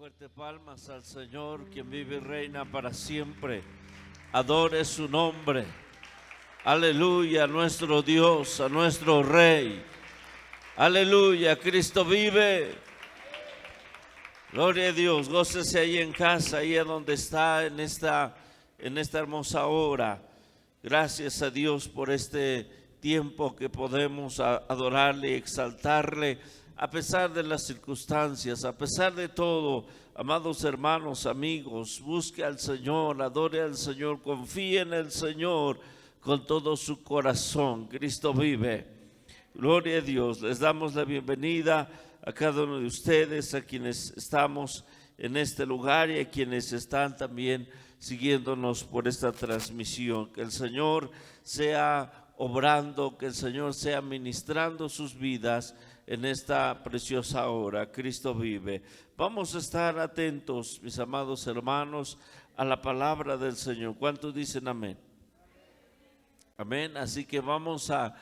fuerte palmas al Señor, quien vive y reina para siempre. Adore su nombre. Aleluya, a nuestro Dios, a nuestro Rey. Aleluya, Cristo vive. Gloria a Dios, gócese ahí en casa, ahí en donde está, en esta hermosa hora. Gracias a Dios por este tiempo que podemos adorarle y exaltarle a pesar de las circunstancias, a pesar de todo. Amados hermanos, amigos, busque al Señor, adore al Señor, confíe en el Señor con todo su corazón. Cristo vive. Gloria a Dios. Les damos la bienvenida a cada uno de ustedes, a quienes estamos en este lugar y a quienes están también siguiéndonos por esta transmisión. Que el Señor sea obrando, que el Señor sea ministrando sus vidas en esta preciosa hora. Cristo vive. Vamos a estar atentos, mis amados hermanos, a la palabra del Señor. ¿Cuántos dicen amén? Amén. Así que vamos a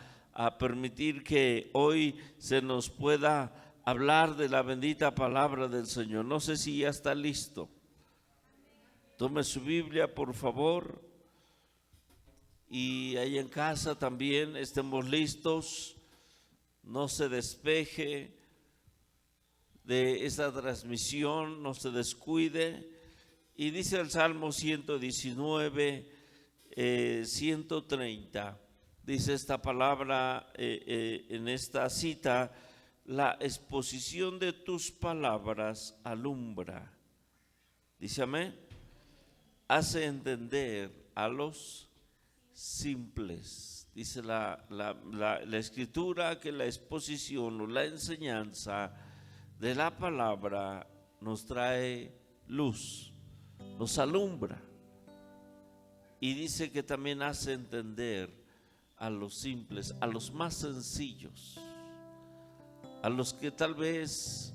permitir que hoy se nos pueda hablar de la bendita palabra del Señor. No sé si ya está listo. Tome su Biblia, por favor, y ahí en casa también estemos listos. No se despeje de esta transmisión, no se descuide. Y dice el Salmo 119, 130, dice esta palabra en esta cita: la exposición de tus palabras alumbra. Dice amén. Hace entender a los simples. Dice la Escritura que la exposición o la enseñanza de la palabra nos trae luz, nos alumbra. Y dice que también hace entender a los simples, a los más sencillos, a los que tal vez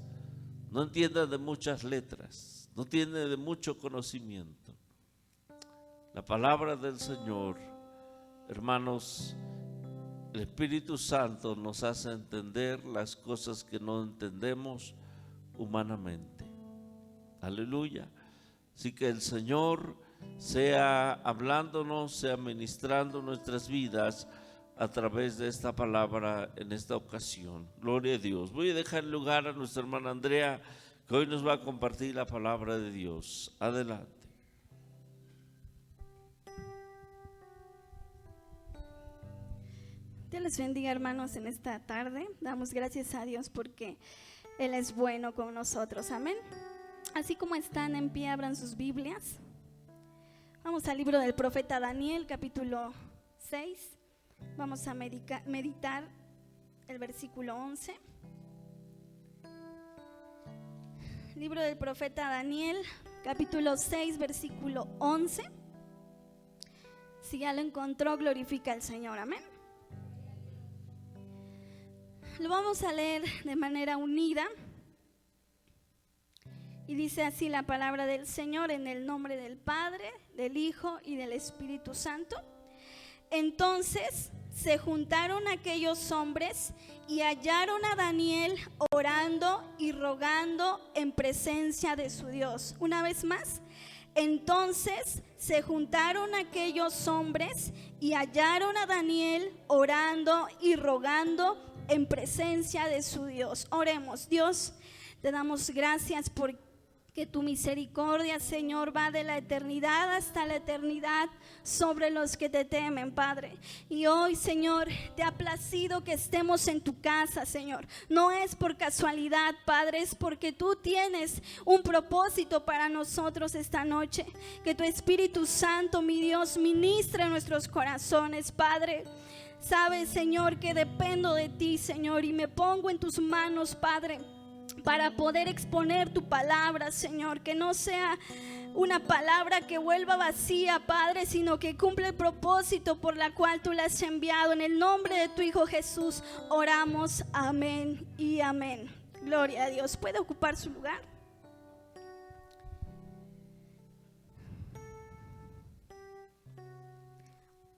no entiendan de muchas letras, no tienen de mucho conocimiento. La palabra del Señor, hermanos, el Espíritu Santo nos hace entender las cosas que no entendemos humanamente. Aleluya. Así que el Señor sea hablándonos, sea ministrando nuestras vidas a través de esta palabra en esta ocasión. Gloria a Dios. Voy a dejar lugar a nuestra hermana Andrea, que hoy nos va a compartir la palabra de Dios. Adelante. Dios les bendiga, hermanos, en esta tarde. Damos gracias a Dios porque Él es bueno con nosotros. Amén. Así como están en pie, abran sus Biblias. Vamos al libro del profeta Daniel, capítulo 6. Vamos a meditar el versículo 11. Libro del profeta Daniel, capítulo 6, versículo 11. Si ya lo encontró, glorifica al Señor. Amén. Lo vamos a leer de manera unida. Y dice así la palabra del Señor: en el nombre del Padre, del Hijo y del Espíritu Santo. Entonces se juntaron aquellos hombres y hallaron a Daniel orando y rogando en presencia de su Dios. Una vez más. Entonces se juntaron aquellos hombres y hallaron a Daniel orando y rogando en presencia de su Dios. Oremos. Dios, te damos gracias porque tu misericordia, Señor, va de la eternidad hasta la eternidad sobre los que te temen, Padre. Y hoy, Señor, te ha placido que estemos en tu casa, Señor. No es por casualidad, Padre, es porque tú tienes un propósito para nosotros esta noche. Que tu Espíritu Santo, mi Dios, ministre en nuestros corazones, Padre. Sabes, Señor, que dependo de ti, Señor, y me pongo en tus manos, Padre, para poder exponer tu palabra, Señor. Que no sea una palabra que vuelva vacía, Padre, sino que cumple el propósito por la cual tú la has enviado. En el nombre de tu Hijo Jesús oramos, amén y amén. Gloria a Dios. ¿Puede ocupar su lugar?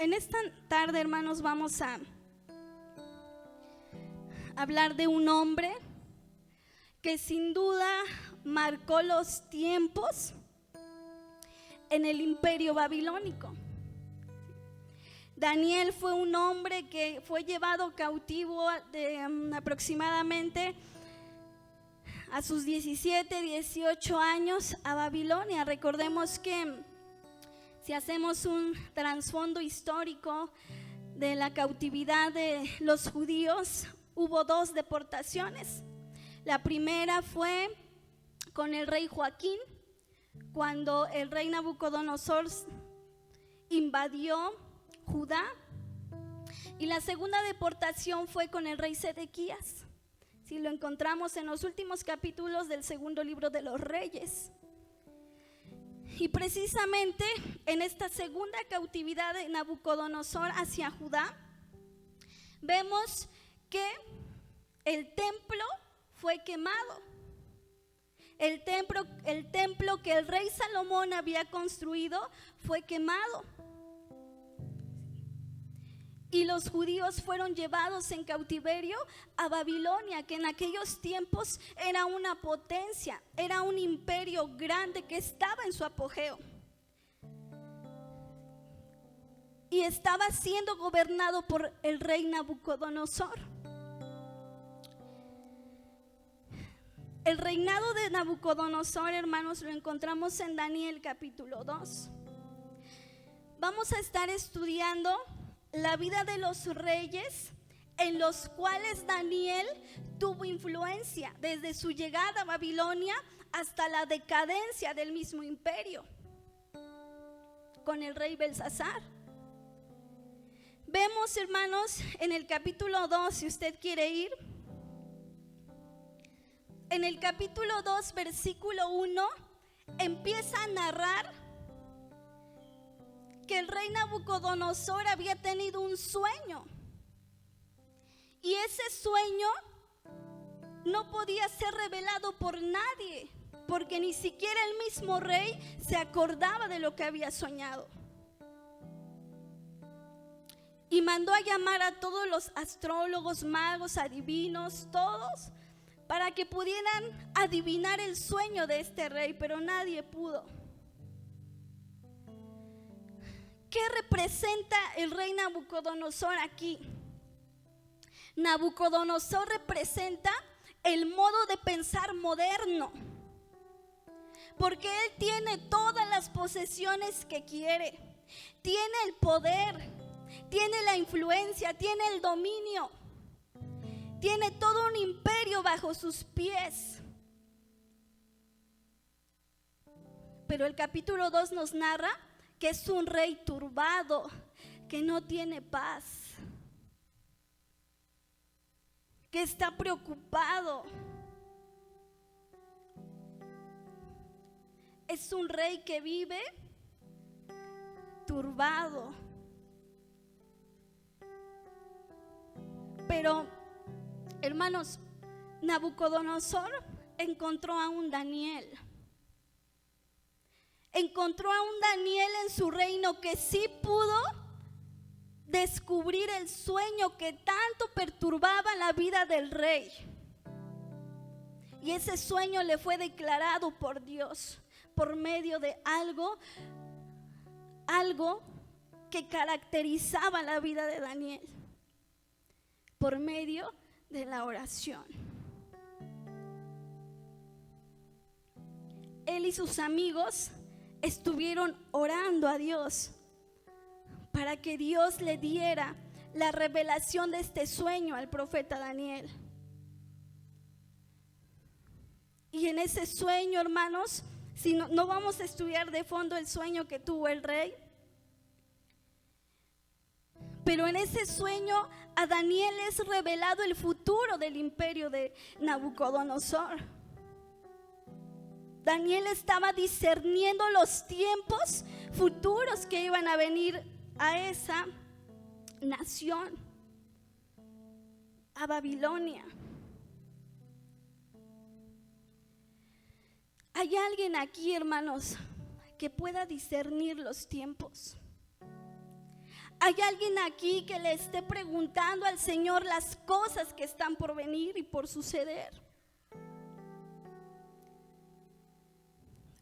En esta tarde, hermanos, vamos a hablar de un hombre que sin duda marcó los tiempos en el imperio babilónico. Daniel fue un hombre que fue llevado cautivo aproximadamente a sus 17, 18 años a Babilonia. Recordemos que si hacemos un trasfondo histórico de la cautividad de los judíos, hubo 2 deportaciones. La primera fue con el rey Joaquín, cuando el rey Nabucodonosor invadió Judá, y la segunda deportación fue con el rey Sedequías. Si lo encontramos en los últimos capítulos del segundo libro de los Reyes. Y precisamente en esta segunda cautividad de Nabucodonosor hacia Judá, vemos que el templo fue quemado. El templo que el rey Salomón había construido fue quemado. Y los judíos fueron llevados en cautiverio a Babilonia, que en aquellos tiempos era una potencia, era un imperio grande que estaba en su apogeo. Y estaba siendo gobernado por el rey Nabucodonosor. El reinado de Nabucodonosor, hermanos, lo encontramos en Daniel capítulo 2. Vamos a estar estudiando la vida de los reyes en los cuales Daniel tuvo influencia desde su llegada a Babilonia hasta la decadencia del mismo imperio con el rey Belsasar. Vemos, hermanos, en el capítulo 2, si usted quiere ir, en el capítulo 2, versículo 1, empieza a narrar que el rey Nabucodonosor había tenido un sueño, y ese sueño no podía ser revelado por nadie, porque ni siquiera el mismo rey se acordaba de lo que había soñado. Y mandó a llamar a todos los astrólogos, magos, adivinos, todos, para que pudieran adivinar el sueño de este rey, pero nadie pudo. ¿Qué representa el rey Nabucodonosor aquí? Nabucodonosor representa el modo de pensar moderno, porque él tiene todas las posesiones que quiere, tiene el poder, tiene la influencia, tiene el dominio, tiene todo un imperio bajo sus pies. Pero el capítulo 2 nos narra que es un rey turbado, que no tiene paz, que está preocupado. Es un rey que vive turbado. Pero, hermanos, Nabucodonosor encontró a un Daniel. Encontró a un Daniel en su reino que sí pudo descubrir el sueño que tanto perturbaba la vida del rey. Y ese sueño le fue declarado por Dios por medio de algo que caracterizaba la vida de Daniel, por medio de la oración. Él y sus amigos estuvieron orando a Dios para que Dios le diera la revelación de este sueño al profeta Daniel. Y en ese sueño, hermanos, si no vamos a estudiar de fondo el sueño que tuvo el rey, pero en ese sueño a Daniel es revelado el futuro del imperio de Nabucodonosor. Daniel estaba discerniendo los tiempos futuros que iban a venir a esa nación, a Babilonia. ¿Hay alguien aquí, hermanos, que pueda discernir los tiempos? ¿Hay alguien aquí que le esté preguntando al Señor las cosas que están por venir y por suceder?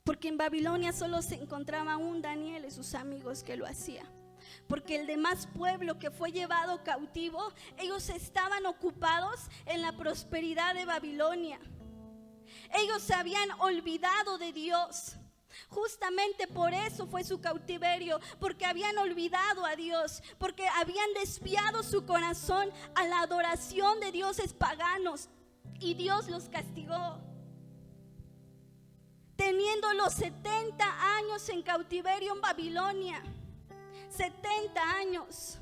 porque en Babilonia solo se encontraba un Daniel y sus amigos que lo hacían. Porque el demás pueblo que fue llevado cautivo, ellos estaban ocupados en la prosperidad de Babilonia. Ellos se habían olvidado de Dios. Justamente por eso fue su cautiverio, porque habían olvidado a Dios, porque habían desviado su corazón a la adoración de dioses paganos, y Dios los castigó. Teniendo los 70 años en cautiverio en Babilonia, 70 años,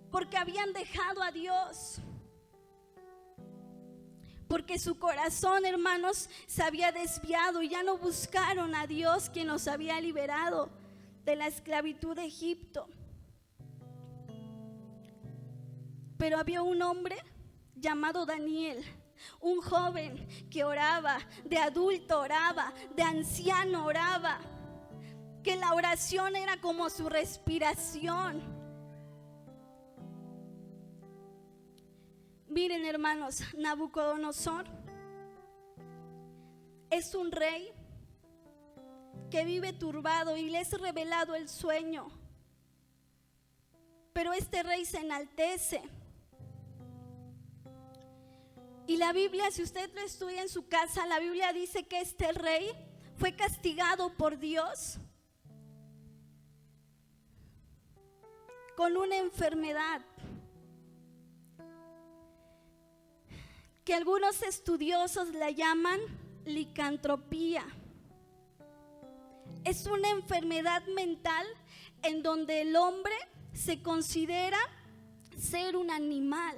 porque habían dejado a Dios, porque su corazón, hermanos, se había desviado y ya no buscaron a Dios, quien los había liberado de la esclavitud de Egipto. Pero había un hombre llamado Daniel, un joven que oraba, de adulto oraba, de anciano oraba, que la oración era como su respiración. Miren, hermanos, Nabucodonosor es un rey que vive turbado y le es revelado el sueño. Pero este rey se enaltece. Y la Biblia, si usted lo estudia en su casa, la Biblia dice que este rey fue castigado por Dios con una enfermedad que algunos estudiosos la llaman licantropía. Es una enfermedad mental en donde el hombre se considera ser un animal.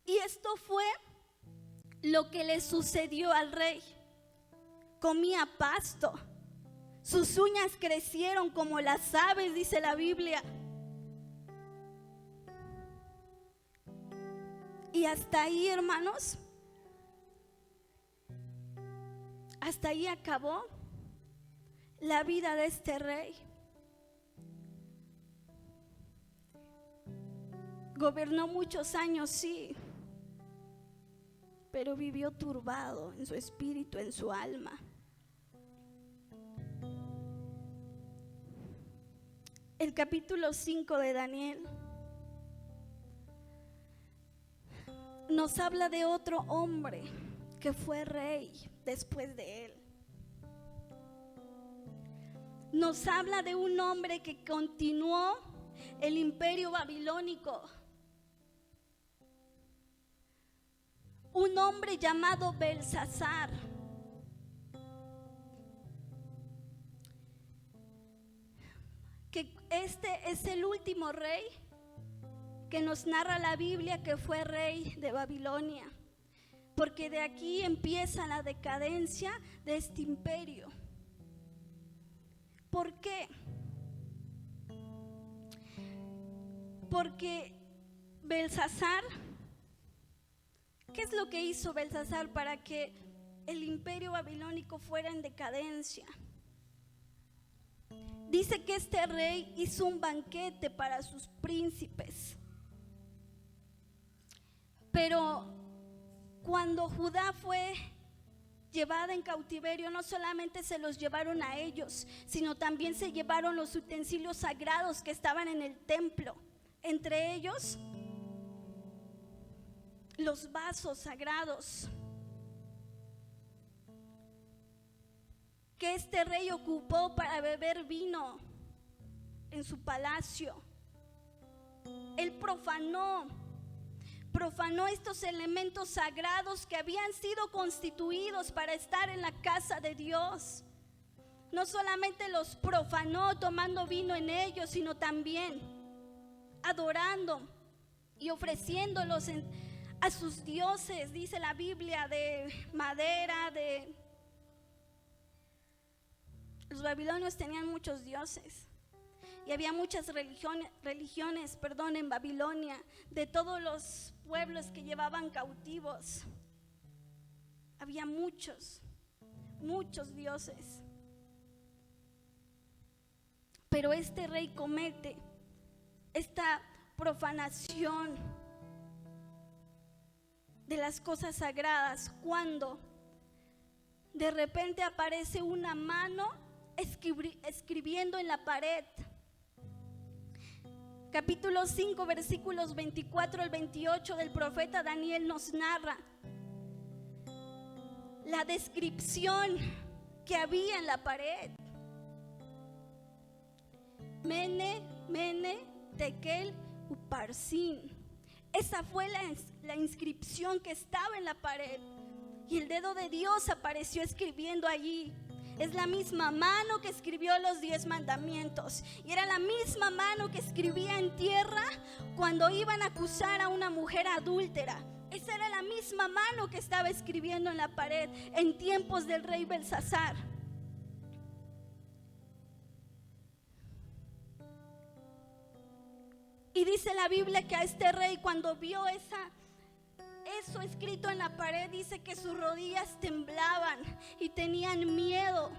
Y esto fue lo que le sucedió al rey. Comía pasto, sus uñas crecieron como las aves, dice la Biblia. Y hasta ahí, hermanos, hasta ahí acabó la vida de este rey. Gobernó muchos años, sí, pero vivió turbado en su espíritu, en su alma. El capítulo 5 de Daniel nos habla de otro hombre que fue rey después de él. Nos habla de un hombre que continuó el imperio babilónico. Un hombre llamado Belsasar. Que este es el último rey que nos narra la Biblia que fue rey de Babilonia, porque de aquí empieza la decadencia de este imperio. ¿Por qué? Porque Belsasar, ¿qué es lo que hizo Belsasar para que el imperio babilónico fuera en decadencia? Dice que este rey hizo un banquete para sus príncipes. Pero cuando Judá fue llevada en cautiverio, no solamente se los llevaron a ellos, sino también se llevaron los utensilios sagrados que estaban en el templo. Entre ellos, los vasos sagrados que este rey ocupó para beber vino en su palacio. Él profanó estos elementos sagrados que habían sido constituidos para estar en la casa de Dios. No solamente los profanó tomando vino en ellos, sino también adorando y ofreciéndolos a sus dioses, dice la Biblia, de madera, Los babilonios tenían muchos dioses. Y había muchas religiones en Babilonia, de todos los pueblos que llevaban cautivos. Había muchos dioses. Pero este rey comete esta profanación de las cosas sagradas cuando de repente aparece una mano escribiendo en la pared. Capítulo 5, versículos 24 al 28 del profeta Daniel nos narra la descripción que había en la pared. Mene, Mene, Tekel, Uparsin. Esa fue la inscripción que estaba en la pared. Y el dedo de Dios apareció escribiendo allí. Es la misma mano que escribió los 10 mandamientos. Y era la misma mano que escribía en tierra cuando iban a acusar a una mujer adúltera. Esa era la misma mano que estaba escribiendo en la pared en tiempos del rey Belsasar. Y dice la Biblia que a este rey, cuando vio eso escrito en la pared, dice que sus rodillas temblaban y tenían miedo.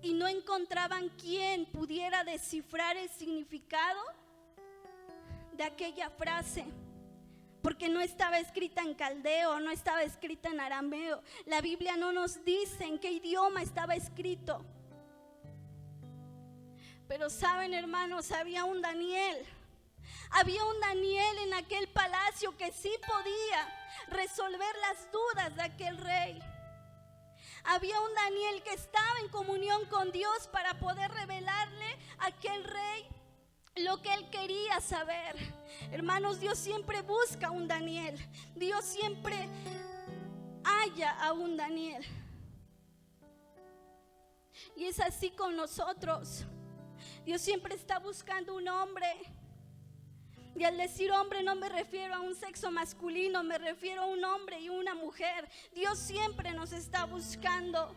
Y no encontraban quien pudiera descifrar el significado de aquella frase, porque no estaba escrita en caldeo, no estaba escrita en arameo. La Biblia no nos dice en qué idioma estaba escrito. Pero saben, hermanos, había un Daniel en aquel palacio que sí podía resolver las dudas de aquel rey. Había un Daniel que estaba en comunión con Dios para poder revelarle a aquel rey lo que él quería saber. Hermanos, Dios siempre busca un Daniel. Dios siempre halla a un Daniel. Y es así con nosotros. Dios siempre está buscando un hombre. Y al decir hombre no me refiero a un sexo masculino, me refiero a un hombre y una mujer. Dios siempre nos está buscando.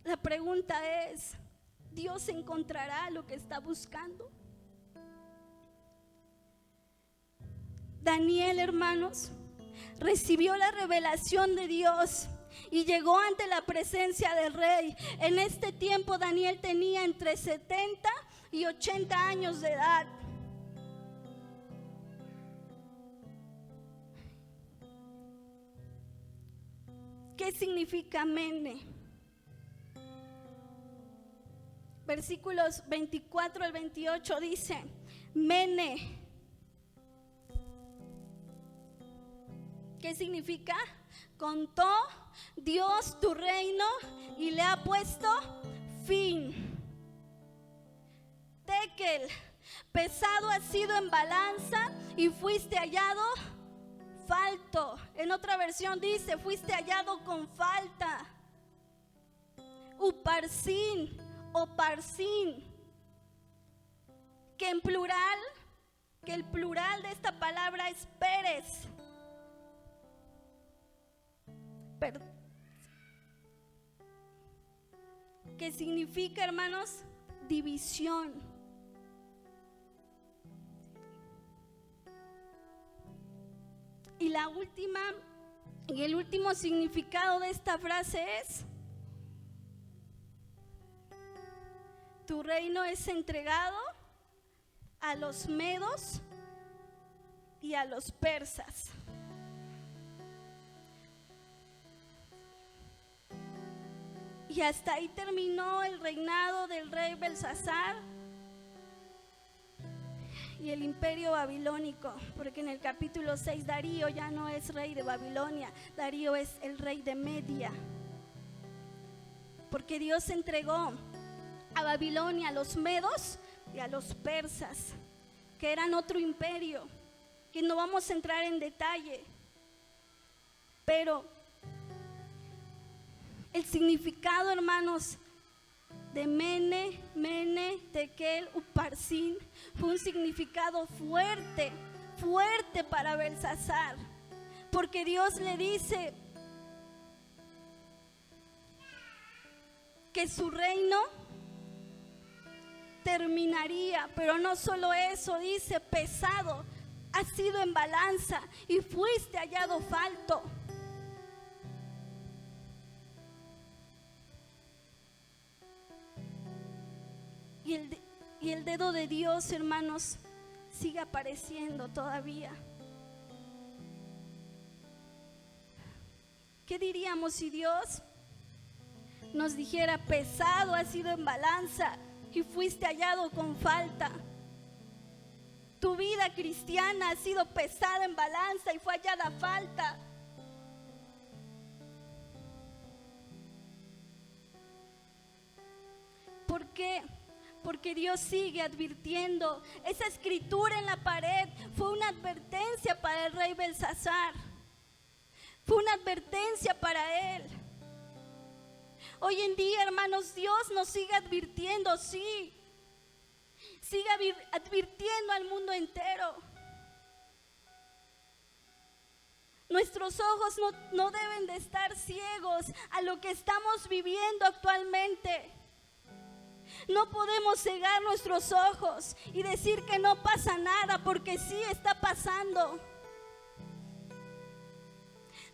La pregunta es, ¿Dios encontrará lo que está buscando? Daniel, hermanos, recibió la revelación de Dios y llegó ante la presencia del rey. En este tiempo Daniel tenía entre 70 y 80 años de edad. ¿Qué significa Mene? Versículos 24 al 28 dice: Mene. ¿Qué significa? Contó Dios tu reino y le ha puesto fin. Tekel, pesado has sido en balanza y fuiste hallado falto. En otra versión dice, fuiste hallado con falta. Uparsin o parsin, que el plural de esta palabra es Pérez. Que significa, hermanos, división. Y el último significado de esta frase es: tu reino es entregado a los medos y a los persas. Y hasta ahí terminó el reinado del rey Belsasar y el imperio babilónico, porque en el capítulo 6 Darío ya no es rey de Babilonia, Darío es el rey de Media, porque Dios entregó a Babilonia a los medos y a los persas, que eran otro imperio, que no vamos a entrar en detalle, pero el significado, hermanos, de Mene, Mene, Tekel, Uparsin fue un significado fuerte para Belsasar, porque Dios le dice que su reino terminaría, pero no solo eso, dice, pesado has sido en balanza y fuiste hallado falto. Y el dedo de Dios, hermanos, sigue apareciendo todavía. ¿Qué diríamos si Dios nos dijera: pesado has sido en balanza y fuiste hallado con falta? Tu vida cristiana ha sido pesada en balanza y fue hallada falta. ¿Por qué? Porque Dios sigue advirtiendo. Esa escritura en la pared fue una advertencia para el rey Belsasar. Fue una advertencia para él. Hoy en día, hermanos, Dios nos sigue advirtiendo, sí. Sigue advirtiendo al mundo entero. Nuestros ojos no deben de estar ciegos a lo que estamos viviendo actualmente. No podemos cegar nuestros ojos y decir que no pasa nada, porque sí está pasando.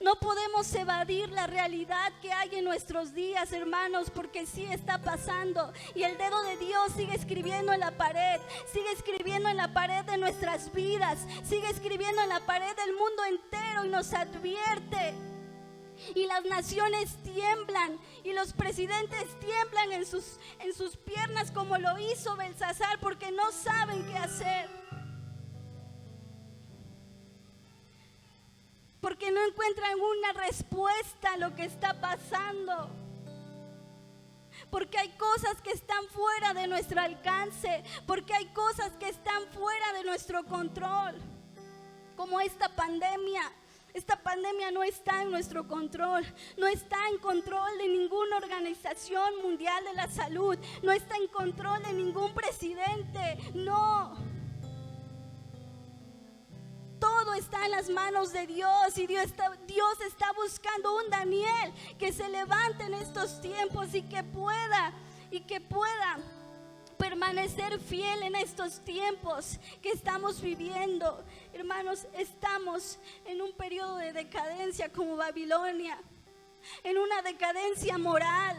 No podemos evadir la realidad que hay en nuestros días, hermanos, porque sí está pasando. Y el dedo de Dios sigue escribiendo en la pared, sigue escribiendo en la pared de nuestras vidas, sigue escribiendo en la pared del mundo entero y nos advierte. Y las naciones tiemblan y los presidentes tiemblan en sus piernas, como lo hizo Belsasar, porque no saben qué hacer. Porque no encuentran una respuesta a lo que está pasando. Porque hay cosas que están fuera de nuestro alcance. Porque hay cosas que están fuera de nuestro control. Como esta pandemia. Esta pandemia no está en nuestro control. No está en control de ninguna organización mundial de la salud. No está en control de ningún presidente. No. Todo está en las manos de Dios, y Dios está buscando un Daniel que se levante en estos tiempos y que pueda permanecer fiel en estos tiempos que estamos viviendo. Hermanos, estamos en un periodo de decadencia como Babilonia, en una decadencia moral,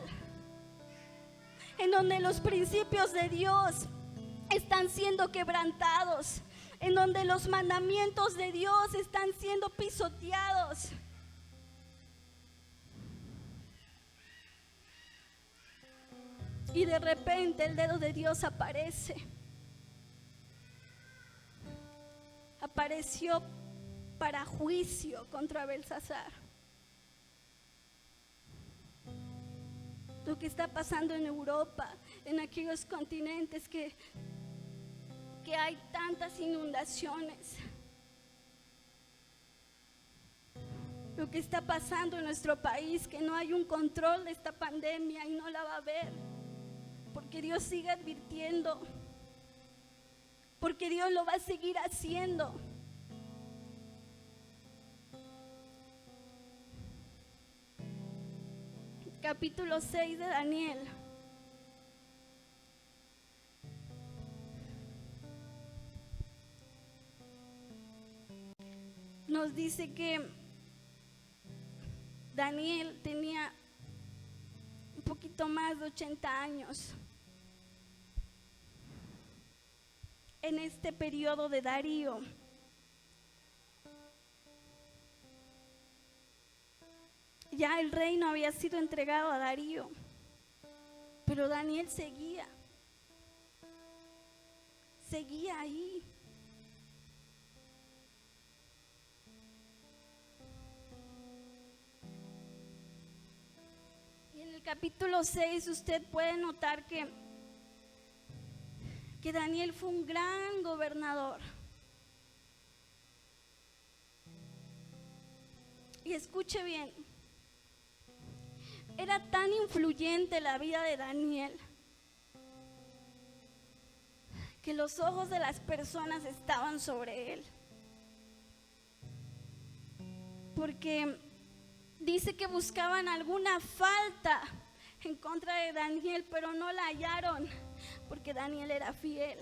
en donde los principios de Dios están siendo quebrantados, en donde los mandamientos de Dios están siendo pisoteados. Y de repente el dedo de Dios aparece. Apareció para juicio contra Belsasar. Lo que está pasando en Europa, en aquellos continentes que hay tantas inundaciones. Lo que está pasando en nuestro país, que no hay un control de esta pandemia y no la va a haber, porque Dios sigue advirtiendo, porque Dios lo va a seguir haciendo. Capítulo 6 de Daniel. Nos dice que Daniel tenía un poquito más de 80 años en este periodo de Darío. Ya el reino había sido entregado a Darío, pero Daniel seguía ahí. Capítulo 6 usted puede notar que Daniel fue un gran gobernador. Y escuche bien, era tan influyente la vida de Daniel que los ojos de las personas estaban sobre él. Porque dice que buscaban alguna falta en contra de Daniel, pero no la hallaron, porque Daniel era fiel.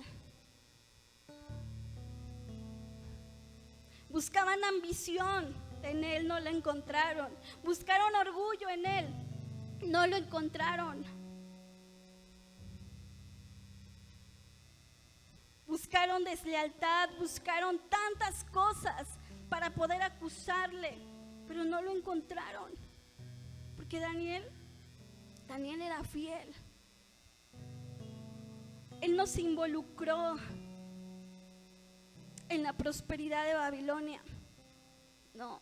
Buscaban ambición en él, no la encontraron. Buscaron orgullo en él, no lo encontraron. buscaron deslealtad, buscaron tantas cosas para poder acusarle, pero no lo encontraron, porque Daniel era fiel. Él no se involucró en la prosperidad de Babilonia, no.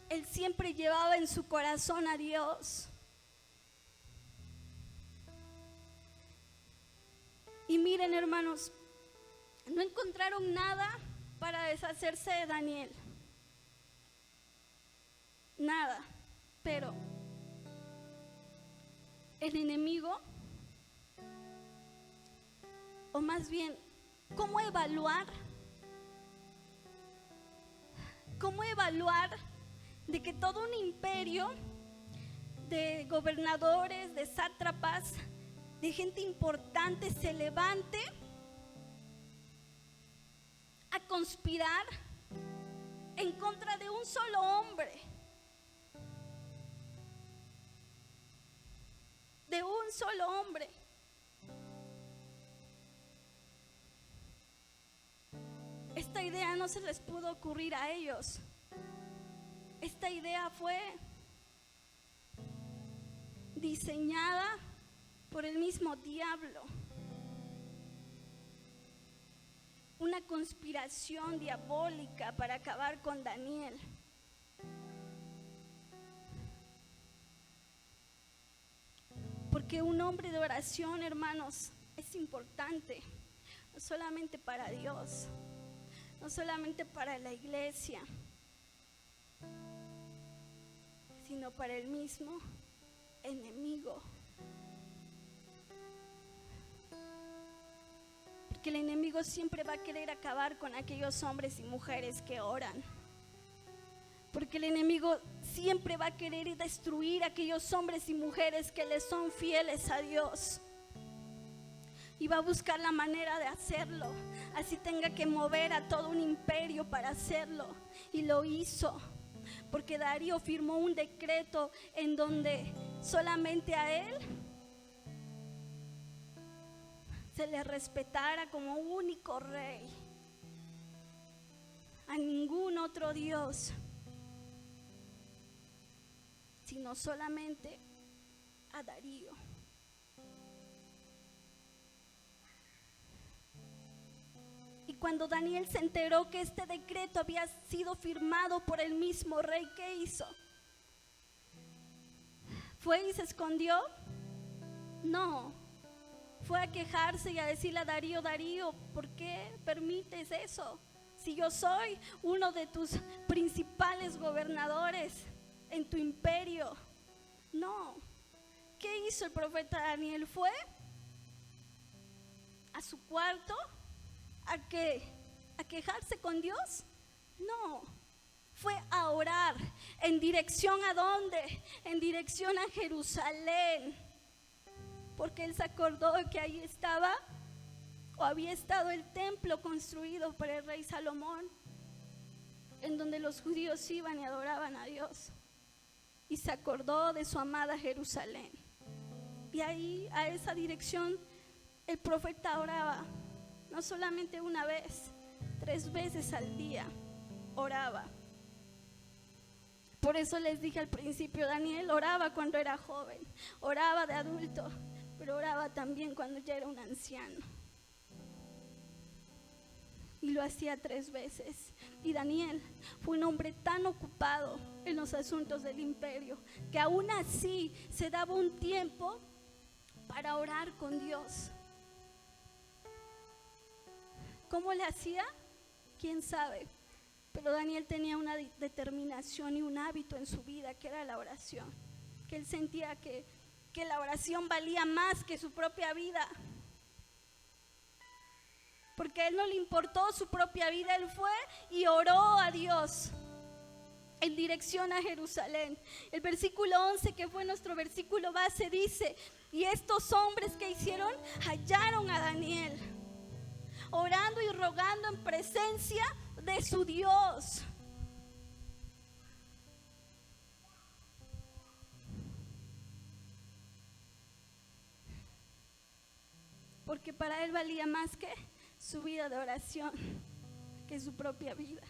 Él siempre llevaba en su corazón a Dios. Y miren, hermanos, no encontraron nada para deshacerse de Daniel. Nada. Pero el enemigo, o más bien, ¿cómo evaluar de que todo un imperio de gobernadores, de sátrapas, de gente importante se levante a conspirar en contra de un solo hombre? De un solo hombre. Esta idea no se les pudo ocurrir a ellos. Esta idea fue diseñada por el mismo diablo. Una conspiración diabólica para acabar con Daniel. Porque un hombre de oración, hermanos, es importante, no solamente para Dios, no solamente para la iglesia, sino para el mismo enemigo. Porque el enemigo siempre va a querer acabar con aquellos hombres y mujeres que oran. Porque el enemigo siempre va a querer destruir a aquellos hombres y mujeres que le son fieles a Dios. Y va a buscar la manera de hacerlo, así tenga que mover a todo un imperio para hacerlo. Y lo hizo, porque Darío firmó un decreto en donde solamente a él se le respetara como único rey, a ningún otro Dios, sino solamente a Darío. Y cuando Daniel se enteró que este decreto había sido firmado por el mismo rey, ¿qué hizo? ¿Fue y se escondió? No. Fue a quejarse y a decirle a Darío: Darío, ¿por qué permites eso? Si yo soy uno de tus principales gobernadores en tu imperio. No. ¿Qué hizo el profeta Daniel? Fue a su cuarto a quejarse con Dios. No. Fue a orar. ¿En dirección a dónde? En dirección a Jerusalén. Porque él se acordó de que ahí estaba, o había estado, el templo construido por el rey Salomón, en donde los judíos iban y adoraban a Dios. Y se acordó de su amada Jerusalén. Y ahí, a esa dirección, el profeta oraba. No solamente una vez, 3 veces al día oraba. Por eso les dije al principio, Daniel oraba cuando era joven, oraba de adulto, pero oraba también cuando ya era un anciano. Y lo hacía 3 veces. Y Daniel fue un hombre tan ocupado en los asuntos del imperio que aún así se daba un tiempo para orar con Dios. ¿Cómo le hacía? ¿Quién sabe? Pero Daniel tenía una determinación y un hábito en su vida, que era la oración. Que él sentía que la oración valía más que su propia vida. Porque a él no le importó su propia vida, él fue y oró a Dios en dirección a Jerusalén. El versículo 11, que fue nuestro versículo base, dice: y estos hombres que hicieron, hallaron a Daniel orando y rogando en presencia de su Dios. Porque para él valía más que su vida de oración, que su propia vida.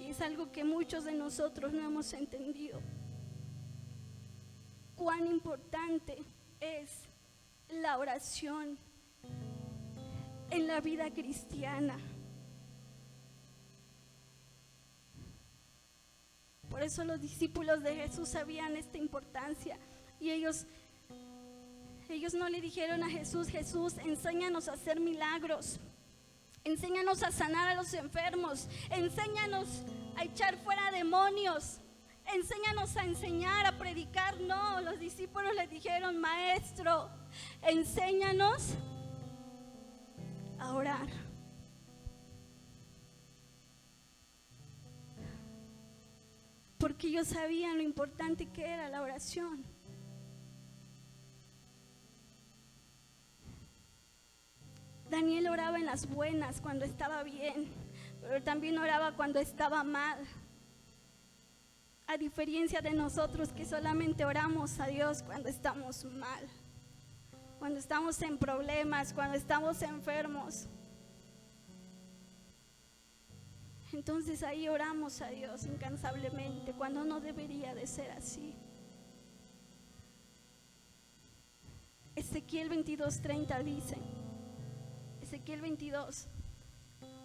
Y es algo que muchos de nosotros no hemos entendido. Cuán importante es la oración en la vida cristiana. Por eso los discípulos de Jesús sabían esta importancia. Y ellos no le dijeron a Jesús: Jesús, enséñanos a hacer milagros, enséñanos a sanar a los enfermos, enséñanos a echar fuera demonios, enséñanos a enseñar, a predicar. No, los discípulos le dijeron: Maestro, enséñanos a orar. Porque ellos sabían lo importante que era la oración. Daniel oraba en las buenas, cuando estaba bien, pero también oraba cuando estaba mal. A diferencia de nosotros, que solamente oramos a Dios cuando estamos mal, cuando estamos en problemas, cuando estamos enfermos. Entonces ahí oramos a Dios incansablemente, cuando no debería de ser así. Ezequiel 22:30 dice, Ezequiel 22,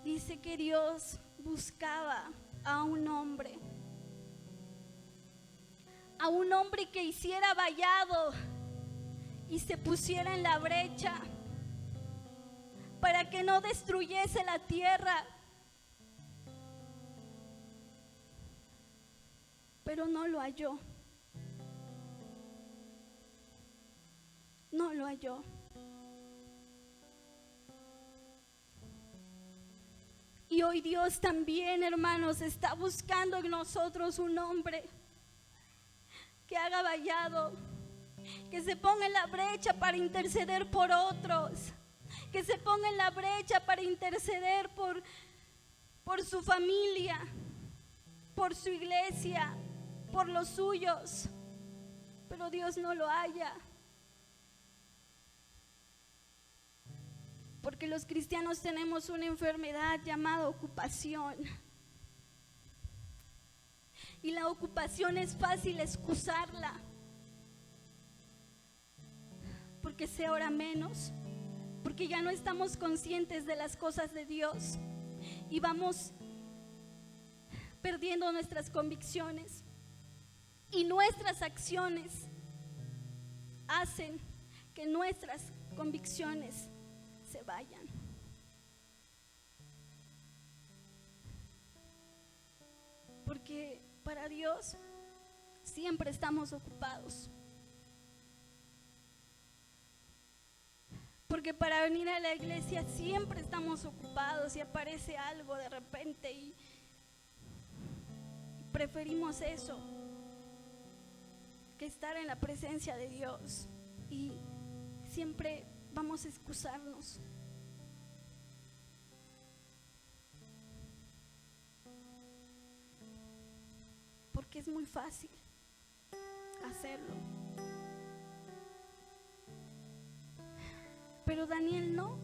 dice que Dios buscaba a un hombre que hiciera vallado y se pusiera en la brecha para que no destruyese la tierra. Pero no lo halló. No lo halló. Y hoy Dios también, hermanos, está buscando en nosotros un hombre que haga vallado, que se ponga en la brecha para interceder por otros, que se ponga en la brecha para interceder por su familia, por su iglesia, por los suyos. Pero Dios no lo halla, porque los cristianos tenemos una enfermedad llamada ocupación. Y la ocupación es fácil excusarla, porque se ora menos, porque ya no estamos conscientes de las cosas de Dios y vamos perdiendo nuestras convicciones, y nuestras acciones hacen que nuestras convicciones se vayan. Porque para Dios siempre estamos ocupados. Porque para venir a la iglesia siempre estamos ocupados y aparece algo de repente y preferimos eso que estar en la presencia de Dios, y siempre vamos a excusarnos. Porque es muy fácil hacerlo. Pero Daniel no.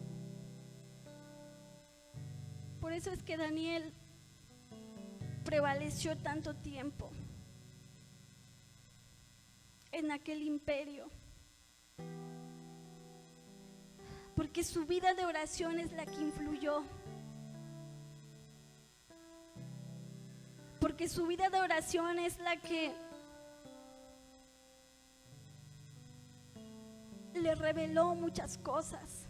Por eso es que Daniel prevaleció tanto tiempo en aquel imperio, porque su vida de oración es la que influyó, porque su vida de oración es la que le reveló muchas cosas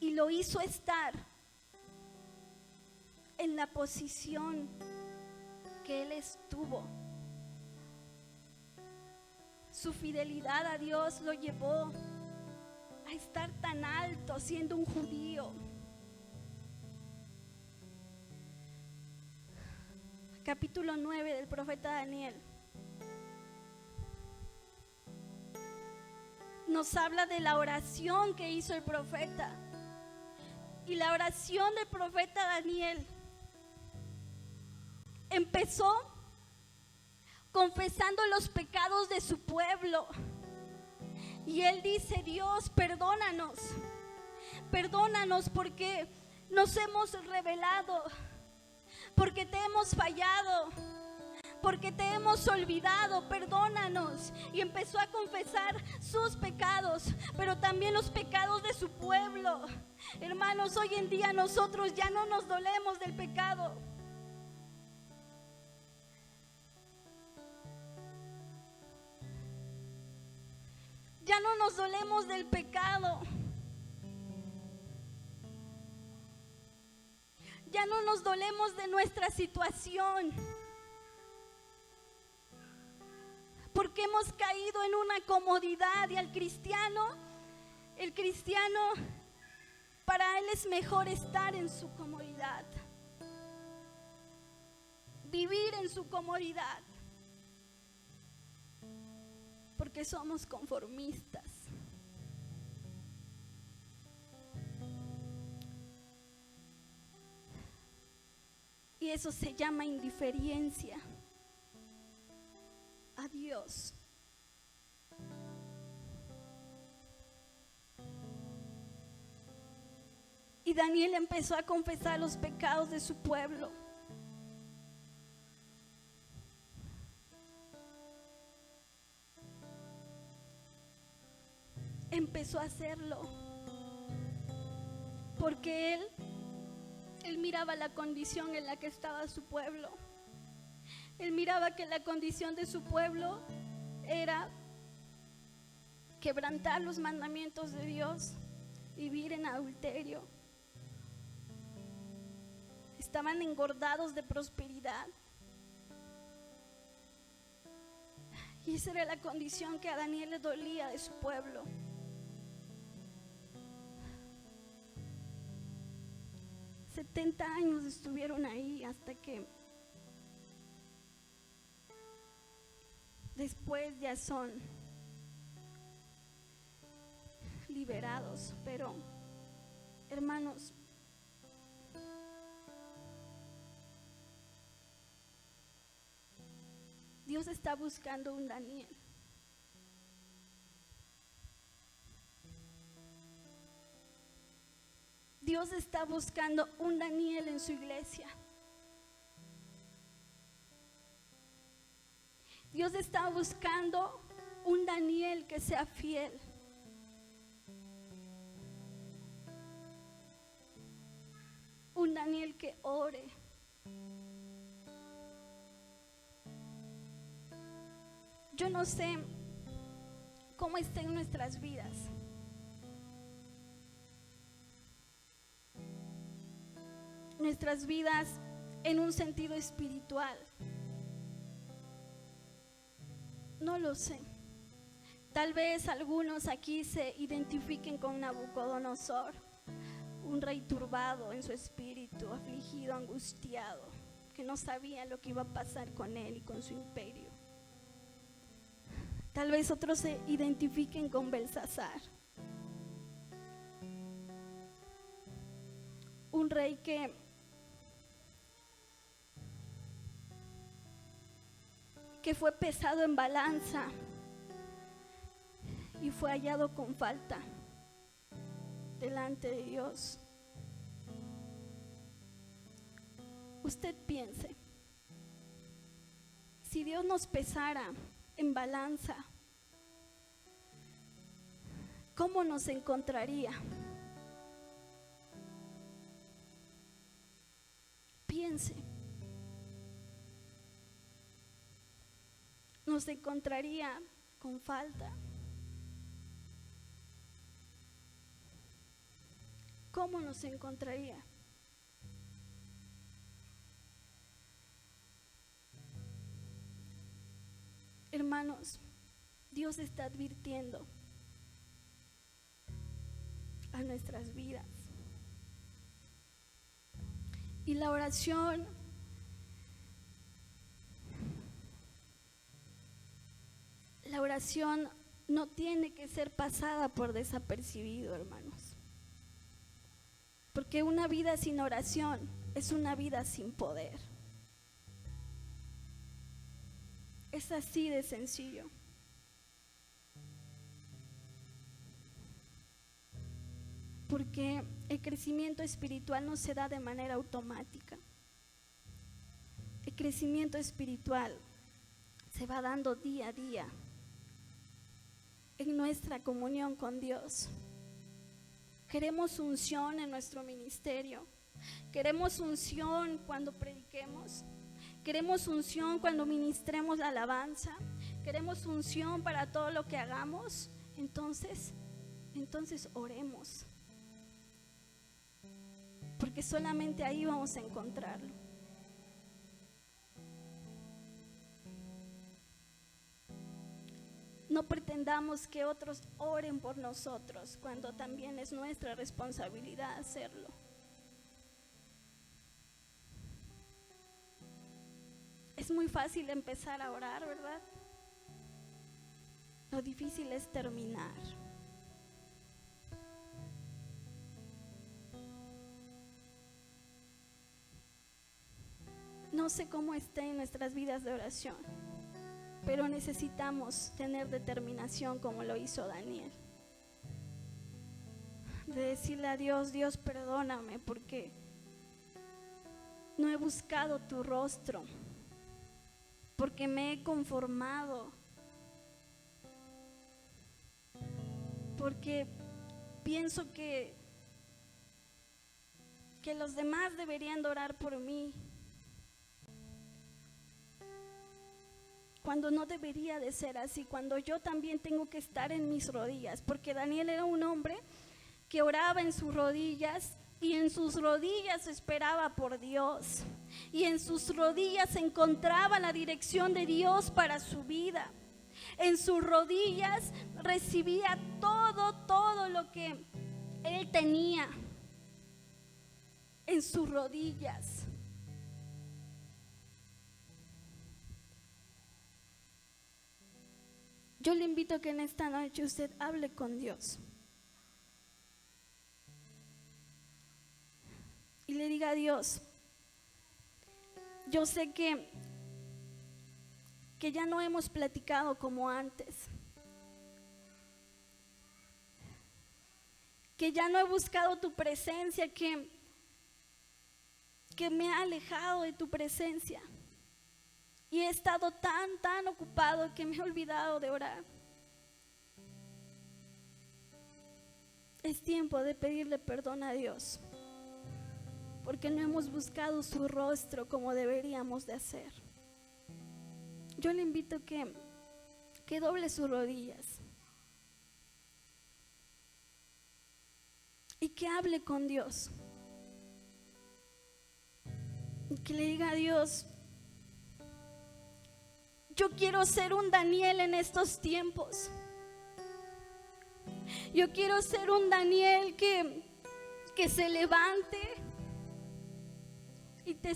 y lo hizo estar en la posición que él estuvo. Su fidelidad a Dios lo llevó a estar tan alto siendo un judío. Capítulo 9 del profeta Daniel nos habla de la oración que hizo el profeta. Y la oración del profeta Daniel empezó confesando los pecados de su pueblo, Y él dice: Dios, perdónanos. Perdónanos porque nos hemos rebelado, porque te hemos fallado, porque te hemos olvidado, perdónanos. Y empezó a confesar sus pecados, pero también los pecados de su pueblo. Hermanos, hoy en día nosotros ya no nos dolemos del pecado. Ya no nos dolemos del pecado. Ya no nos dolemos de nuestra situación, porque hemos caído en una comodidad. Y el cristiano, para él es mejor estar en su comodidad, vivir en su comodidad, porque somos conformistas. Y eso se llama indiferencia a Dios. Y Daniel empezó a confesar los pecados de su pueblo. Empezó a hacerlo porque él miraba la condición en la que estaba su pueblo. Él miraba que la condición de su pueblo era quebrantar los mandamientos de Dios, vivir en adulterio. Estaban engordados de prosperidad. Y esa era la condición que a Daniel le dolía de su pueblo. $70 años estuvieron ahí hasta que después ya son liberados. Pero, hermanos, Dios está buscando un Daniel. Dios está buscando un Daniel en su iglesia. Dios está buscando un Daniel que sea fiel. Un Daniel que ore. Yo no sé cómo está en nuestras vidas. Nuestras vidas en un sentido espiritual. No lo sé. Tal vez algunos aquí se identifiquen con Nabucodonosor, un rey turbado en su espíritu, afligido, angustiado, que no sabía lo que iba a pasar con él y con su imperio. Tal vez otros se identifiquen con Belsasar, un rey que fue pesado en balanza y fue hallado con falta delante de Dios. Usted piense, si Dios nos pesara en balanza, ¿cómo nos encontraría? Piense. Nos encontraría con falta. ¿Cómo nos encontraría? Hermanos, Dios está advirtiendo a nuestras vidas. Y la oración no tiene que ser pasada por desapercibido, hermanos. Porque una vida sin oración es una vida sin poder. Es así de sencillo. porque el crecimiento espiritual no se da de manera automática. El crecimiento espiritual se va dando día a día en nuestra comunión con Dios. Queremos unción en nuestro ministerio. Queremos unción cuando prediquemos. Queremos unción cuando ministremos la alabanza. Queremos unción para todo lo que hagamos. Entonces oremos. Porque solamente ahí vamos a encontrarlo. No pretendamos que otros oren por nosotros cuando también es nuestra responsabilidad hacerlo. Es muy fácil empezar a orar, ¿verdad? Lo difícil es terminar. No sé cómo esté en nuestras vidas de oración, pero necesitamos tener determinación como lo hizo Daniel. De decirle a Dios, Dios, perdóname porque no he buscado tu rostro, porque me he conformado, porque pienso que los demás deberían de orar por mí, cuando no debería de ser así, cuando yo también tengo que estar en mis rodillas, porque Daniel era un hombre que oraba en sus rodillas y en sus rodillas esperaba por Dios y en sus rodillas encontraba la dirección de Dios para su vida. En sus rodillas recibía todo lo que él tenía en sus rodillas. Yo le invito a que en esta noche usted hable con Dios y le diga a Dios, yo sé que ya no hemos platicado como antes, que ya no he buscado tu presencia, que me ha alejado de tu presencia. Y he estado tan ocupado que me he olvidado de orar. Es tiempo de pedirle perdón a Dios, porque no hemos buscado su rostro como deberíamos de hacer. Yo le invito a que doble sus rodillas y que hable con Dios. Y que le diga a Dios, yo quiero ser un Daniel en estos tiempos. Yo quiero ser un Daniel que se levante y te